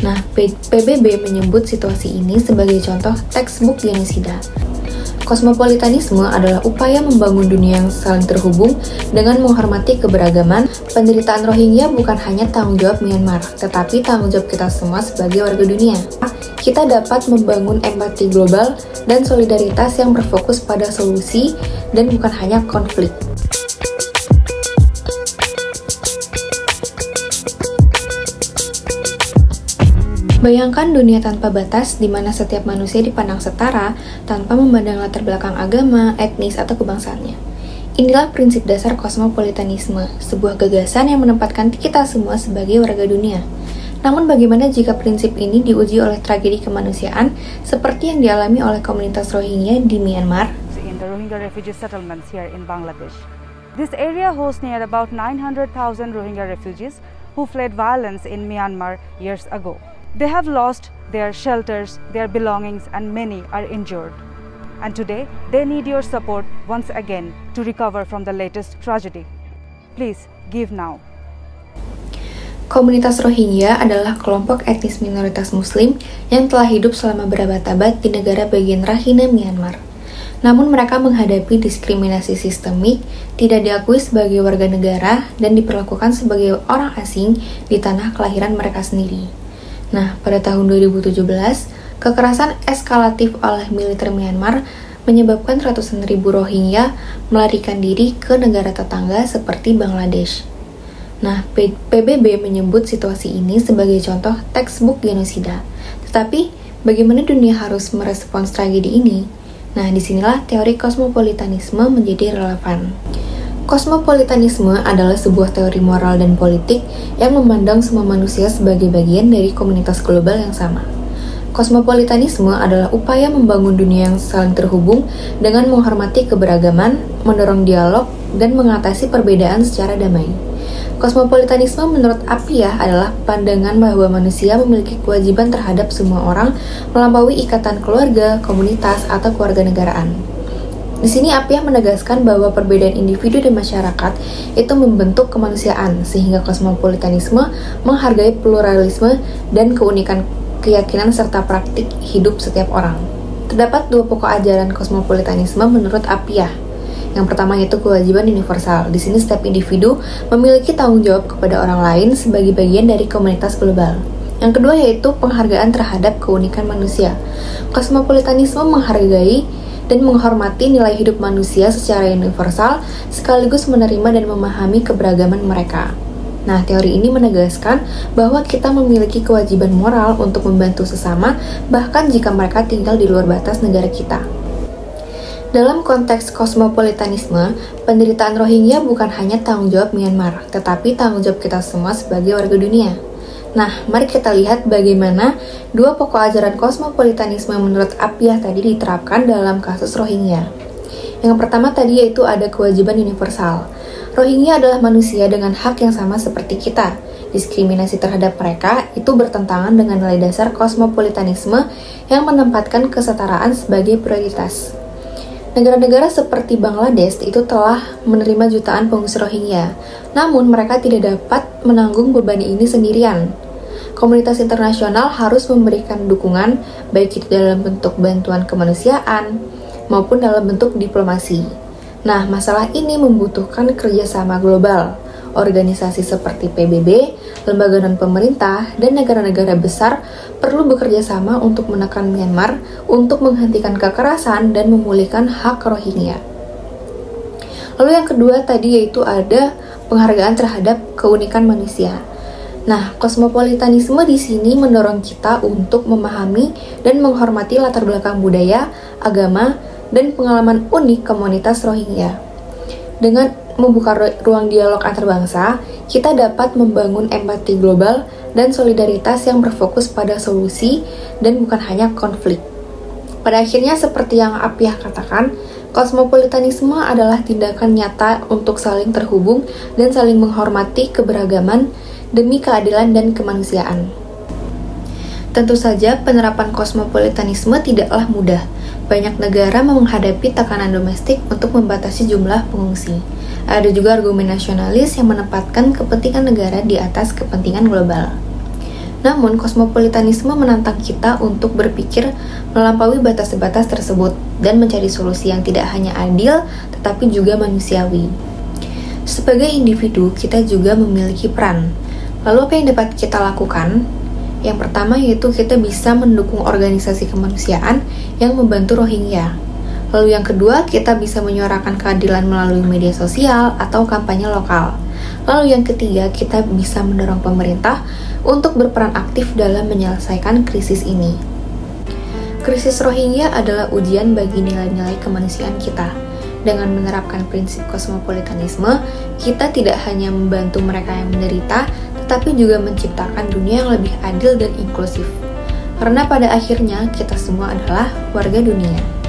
Nah, PBB menyebut situasi ini sebagai contoh textbook genosida. Kosmopolitanisme adalah upaya membangun dunia yang saling terhubung dengan menghormati keberagaman. Penderitaan Rohingya bukan hanya tanggung jawab Myanmar, tetapi tanggung jawab kita semua sebagai warga dunia. Kita dapat membangun empati global dan solidaritas yang berfokus pada solusi dan bukan hanya konflik. Bayangkan dunia tanpa batas di mana setiap manusia dipandang setara tanpa memandang latar belakang agama, etnis, atau kebangsaannya. Inilah prinsip dasar kosmopolitanisme, sebuah gagasan yang menempatkan kita semua sebagai warga dunia. Namun bagaimana jika prinsip ini diuji oleh tragedi kemanusiaan seperti yang dialami oleh komunitas Rohingya di Myanmar? In the Rohingya refugee settlements here in Bangladesh. This area hosts near about 900,000 Rohingya refugees who fled violence in Myanmar years ago. They have lost their shelters, their belongings, and many are injured. And today, they need your support once again to recover from the latest tragedy. Please give now. Komunitas Rohingya adalah kelompok etnis minoritas Muslim yang telah hidup selama berabad-abad di negara bagian Rakhine, Myanmar. Namun mereka menghadapi diskriminasi sistemik, tidak diakui sebagai warga negara, dan diperlakukan sebagai orang asing di tanah kelahiran mereka sendiri. Nah, pada tahun 2017, kekerasan eskalatif oleh militer Myanmar menyebabkan ratusan ribu Rohingya melarikan diri ke negara tetangga seperti Bangladesh. Nah, PBB menyebut situasi ini sebagai contoh textbook genosida. Tetapi, bagaimana dunia harus merespons tragedi ini? Nah, disinilah teori kosmopolitanisme menjadi relevan. Kosmopolitanisme adalah sebuah teori moral dan politik yang memandang semua manusia sebagai bagian dari komunitas global yang sama. Kosmopolitanisme adalah upaya membangun dunia yang saling terhubung dengan menghormati keberagaman, mendorong dialog, dan mengatasi perbedaan secara damai. Kosmopolitanisme menurut Appiah adalah pandangan bahwa manusia memiliki kewajiban terhadap semua orang melampaui ikatan keluarga, komunitas, atau kewarganegaraan. Di sini Appiah menegaskan bahwa perbedaan individu dan masyarakat itu membentuk kemanusiaan, sehingga kosmopolitanisme menghargai pluralisme dan keunikan keyakinan serta praktik hidup setiap orang. Terdapat dua pokok ajaran kosmopolitanisme menurut Appiah. Yang pertama yaitu kewajiban universal. Di sini setiap individu memiliki tanggung jawab kepada orang lain sebagai bagian dari komunitas global. Yang kedua yaitu penghargaan terhadap keunikan manusia. Kosmopolitanisme menghargai dan menghormati nilai hidup manusia secara universal, sekaligus menerima dan memahami keberagaman mereka. Nah, teori ini menegaskan bahwa kita memiliki kewajiban moral untuk membantu sesama, bahkan jika mereka tinggal di luar batas negara kita. Dalam konteks kosmopolitanisme, penderitaan Rohingya bukan hanya tanggung jawab Myanmar, tetapi tanggung jawab kita semua sebagai warga dunia. Nah, mari kita lihat bagaimana dua pokok ajaran kosmopolitanisme menurut Appiah tadi diterapkan dalam kasus Rohingya. Yang pertama tadi yaitu ada kewajiban universal. Rohingya adalah manusia dengan hak yang sama seperti kita. Diskriminasi terhadap mereka itu bertentangan dengan nilai dasar kosmopolitanisme yang menempatkan kesetaraan sebagai prioritas. Negara-negara seperti Bangladesh itu telah menerima jutaan pengungsi Rohingya, namun mereka tidak dapat menanggung beban ini sendirian. Komunitas internasional harus memberikan dukungan, baik itu dalam bentuk bantuan kemanusiaan maupun dalam bentuk diplomasi. Nah, masalah ini membutuhkan kerjasama global. Organisasi seperti PBB, lembaga non-pemerintah, dan negara-negara besar perlu bekerja sama untuk menekan Myanmar untuk menghentikan kekerasan dan memulihkan hak Rohingya. Lalu yang kedua tadi yaitu ada penghargaan terhadap keunikan manusia. Nah, kosmopolitanisme di sini mendorong kita untuk memahami dan menghormati latar belakang budaya, agama, dan pengalaman unik komunitas Rohingya. Dengan membuka ruang dialog antar bangsa, kita dapat membangun empati global dan solidaritas yang berfokus pada solusi dan bukan hanya konflik. Pada akhirnya, seperti yang Appiah katakan, kosmopolitanisme adalah tindakan nyata untuk saling terhubung dan saling menghormati keberagaman demi keadilan dan kemanusiaan. Tentu saja, penerapan kosmopolitanisme tidaklah mudah. Banyak negara menghadapi tekanan domestik untuk membatasi jumlah pengungsi. Ada juga argumen nasionalis yang menempatkan kepentingan negara di atas kepentingan global. Namun, kosmopolitanisme menantang kita untuk berpikir melampaui batas-batas tersebut dan mencari solusi yang tidak hanya adil, tetapi juga manusiawi. Sebagai individu, kita juga memiliki peran. Lalu apa yang dapat kita lakukan? Yang pertama yaitu kita bisa mendukung organisasi kemanusiaan yang membantu Rohingya. Lalu yang kedua, kita bisa menyuarakan keadilan melalui media sosial atau kampanye lokal. Lalu yang ketiga, kita bisa mendorong pemerintah untuk berperan aktif dalam menyelesaikan krisis ini. Krisis Rohingya adalah ujian bagi nilai-nilai kemanusiaan kita. Dengan menerapkan prinsip kosmopolitanisme, kita tidak hanya membantu mereka yang menderita, tetapi juga menciptakan dunia yang lebih adil dan inklusif. Karena pada akhirnya, kita semua adalah warga dunia.